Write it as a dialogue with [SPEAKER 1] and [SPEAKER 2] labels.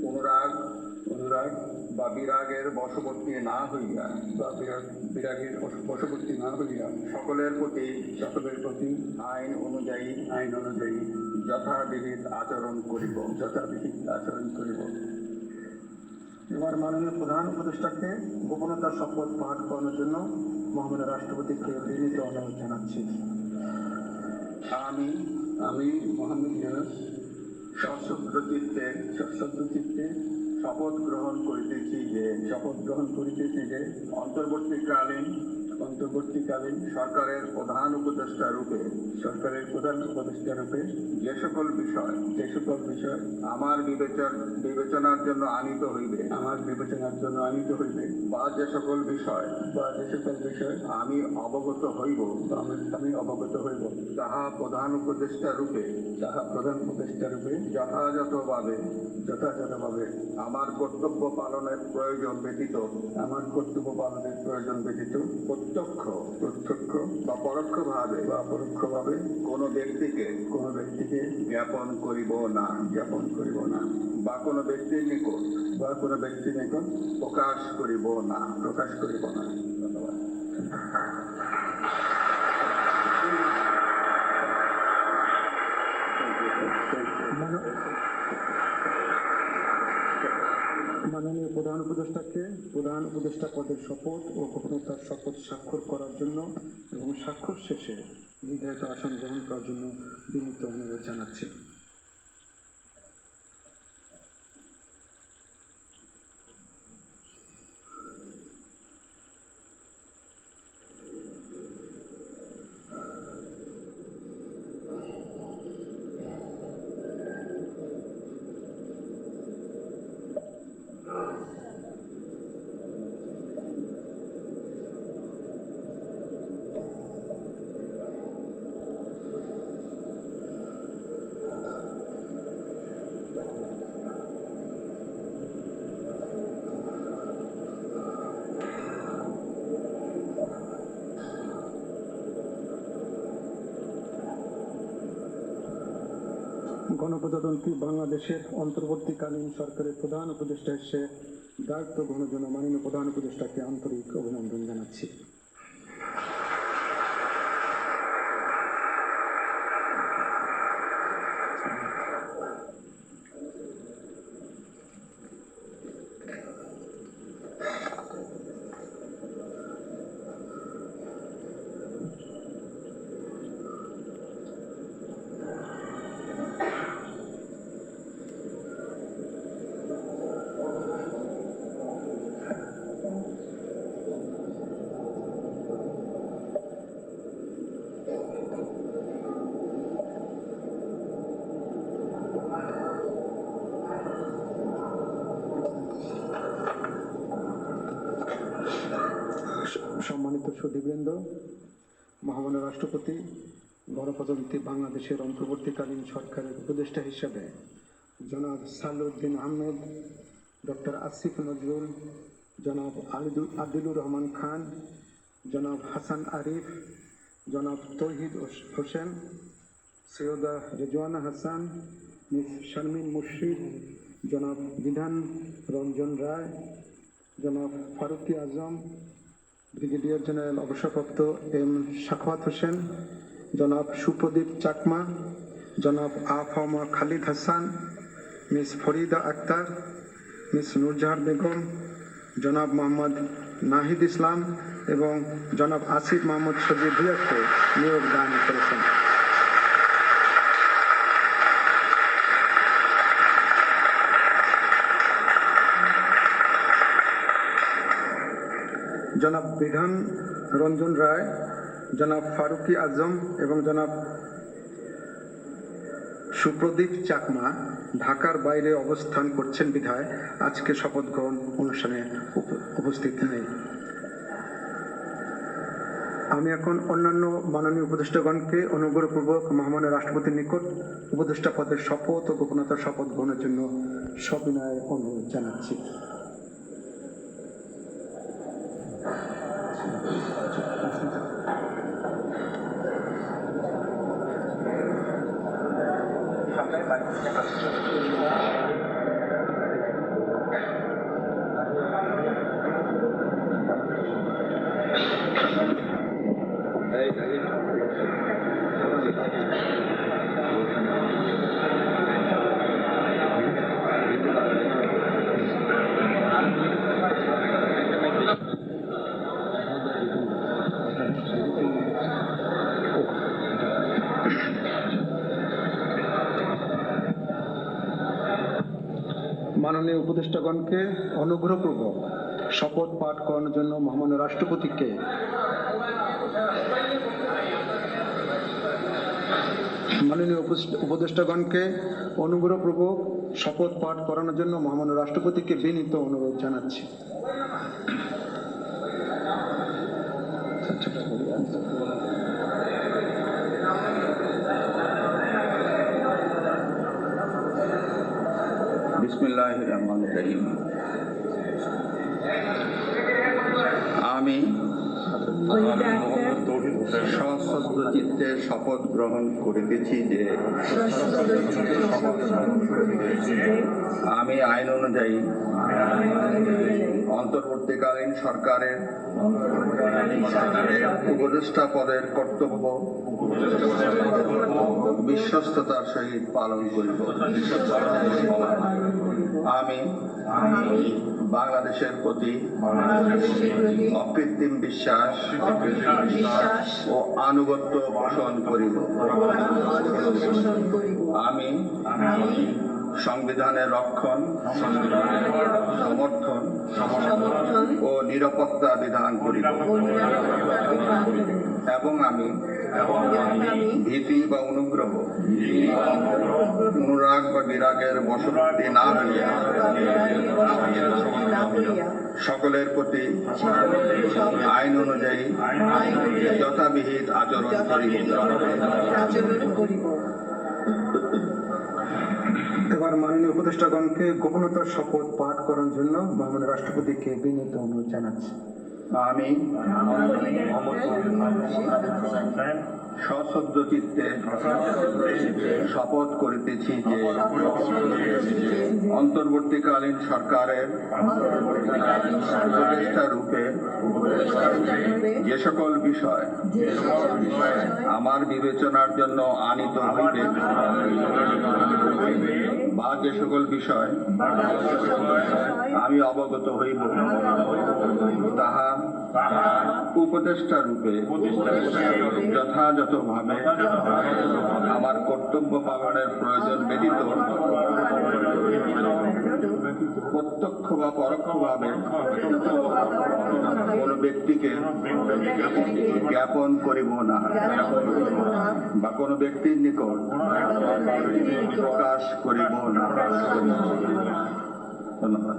[SPEAKER 1] অনুরাগ অনুরাগ বা বিরাগের বশবর্তী না হইয়া বিরাগের বশবর্তী না হইয়া সকলের প্রতি আইন অনুযায়ী যথাবিহিত আচরণ করিব।
[SPEAKER 2] এবার মাননীয় প্রধান উপদেষ্টাকে গোপনতার শপথ পাঠ করানোর জন্য মহামান্য রাষ্ট্রপতিকে বিনীত অনুরোধ জানাচ্ছি।
[SPEAKER 1] আমি মোহাম্মদ ইউনূস সশ্রদ্ধ চিত্তে শপথ গ্রহণ করিতেছি যে অন্তর্বর্তীকালীন সরকারের প্রধান উপদেষ্টা রূপে যে সকল বিষয় আমার বিবেচনার জন্য আনিত হইবে বা যে সকল বিষয় আমি অবগত হইব তাহা প্রধান উপদেষ্টা রূপে যথাযথভাবে আমার কর্তব্য পালনের প্রয়োজন ব্যতীত প্রত্যক্ষ বা পরোক্ষভাবে কোনো ব্যক্তিকে জ্ঞাপন করিব না বা কোনো ব্যক্তির নিকট প্রকাশ করিব না। ধন্যবাদ।
[SPEAKER 2] মাননীয় প্রধান উপদেষ্টাকে প্রধান উপদেষ্টা পদের শপথ ও গোপনতার শপথ স্বাক্ষর করার জন্য এবং স্বাক্ষর শেষে নির্ধারিত আসন গ্রহণ করার জন্য বিনীত অনুরোধ জানাচ্ছি। গণপ্রজাতন্ত্রী বাংলাদেশের অন্তর্বর্তীকালীন সরকারের প্রধান উপদেষ্টা হিসেবে দায়িত্ব গ্রহণের জন্য মাননীয় প্রধান উপদেষ্টাকে আন্তরিক অভিনন্দন জানাচ্ছি। সম্মানিত সুধীবৃন্দ, মহামান্য রাষ্ট্রপতি গণপ্রজাতন্ত্রী বাংলাদেশের অন্তর্বর্তীকালীন সরকারের উপদেষ্টা হিসেবে জনাব সালাউদ্দিন আহমেদ, ডক্টর আসিফ নজরুল, জনাব আদিলুর রহমান খান, জনাব হাসান আরিফ, জনাব তৌহিদ হোসেন, সৈয়দা রেজওয়ানা হাসান, মিস শারমিন মুর্শিদ, জনাব বিধান রঞ্জন রায়, জনাব ফারুকি আজম, ব্রিগেডিয়ার জেনারেল অবসরপ্রাপ্ত এম সাখাওয়াত হোসেন, জনাব সুপ্রদীপ চাকমা, জনাব আফামা খালিদ হাসান, মিস ফরিদা আক্তার, মিস নুরজাহান বেগম, জনাব মোহাম্মদ নাহিদ ইসলাম এবং জনাব আসিফ মোহাম্মদ সজিব ভুঁইয়াকে নিয়োগ দান করেছেন। জনাব বিধান রঞ্জন রায়, জনাব ফারুকি আজম এবং জনাব সুপ্রদীপ চাকমা ঢাকার বাইরে অবস্থান করছেন বিধায় আজকে শপথ গ্রহণ অনুষ্ঠানে উপস্থিত নেই। আমি এখন অন্যান্য মাননীয় উপদেষ্টাগণকে অনুগ্রহপূর্বক মহামান্য রাষ্ট্রপতির নিকট উপদেষ্টা পদের শপথ ও গোপনতার শপথ গ্রহণের জন্য সবিনয় অনুরোধ জানাচ্ছি। মাননীয় উপদেষ্টাগণকে অনুগ্রহপূর্বক শপথ পাঠ করানোর জন্য মহামান্য রাষ্ট্রপতিকে মাননীয় উপদেষ্টাগণকে অনুগ্রহপূর্বক শপথ পাঠ করানোর জন্য মহামান্য রাষ্ট্রপতিকে বিনীত অনুরোধ জানাচ্ছি।
[SPEAKER 1] বিসমিল্লাহির রহমানির রহিম। আমি সশ্রদ্ধ চিত্তে শপথ গ্রহণ করিতেছি যে আমি আইন অনুযায়ী অন্তর্বর্তীকালীন সরকারের উপদেষ্টা পদের কর্তব্য বিশ্বস্ততার সহিত পালন করিব। আমি বাংলাদেশের প্রতি অকৃত্রিম বিশ্বাস ও আনুগত্য পোষণ করিব। আমি সংবিধানের রক্ষণ, সমর্থন ও নিরাপত্তা বিধান করিব এবং আমি ভীতি বা অনুগ্রহ, অনুরাগ বা বিরাগের বশবর্তী না হইয়া সকলের প্রতি আইন অনুযায়ী যথাবিহিত আচরণ করিব।
[SPEAKER 2] এবার মাননীয় উপদেষ্টাগণকে গোপনতার শপথ পাঠ করার জন্য মহামান্য রাষ্ট্রপতিকে বিনীত অনুরোধ জানাচ্ছি।
[SPEAKER 1] আমি সশ্রদ্ধ চিত্তে শপথ করিতেছি যে অন্তর্বর্তীকালীন সরকারের উপদেষ্টা রূপে যে সকল বিষয় আমার বিবেচনার জন্য আনিত হইবে বা যে সকল বিষয় আমি অবগত হইব তাহা উপদেষ্টা রূপে যথাযথভাবে আমার কর্তব্য পালনের প্রয়োজন ব্যতীত প্রত্যক্ষ বা পরোক্ষভাবে কোন ব্যক্তিকে জ্ঞাপন করিব না বা কোন ব্যক্তির নিকট প্রকাশ করিব না। ধন্যবাদ।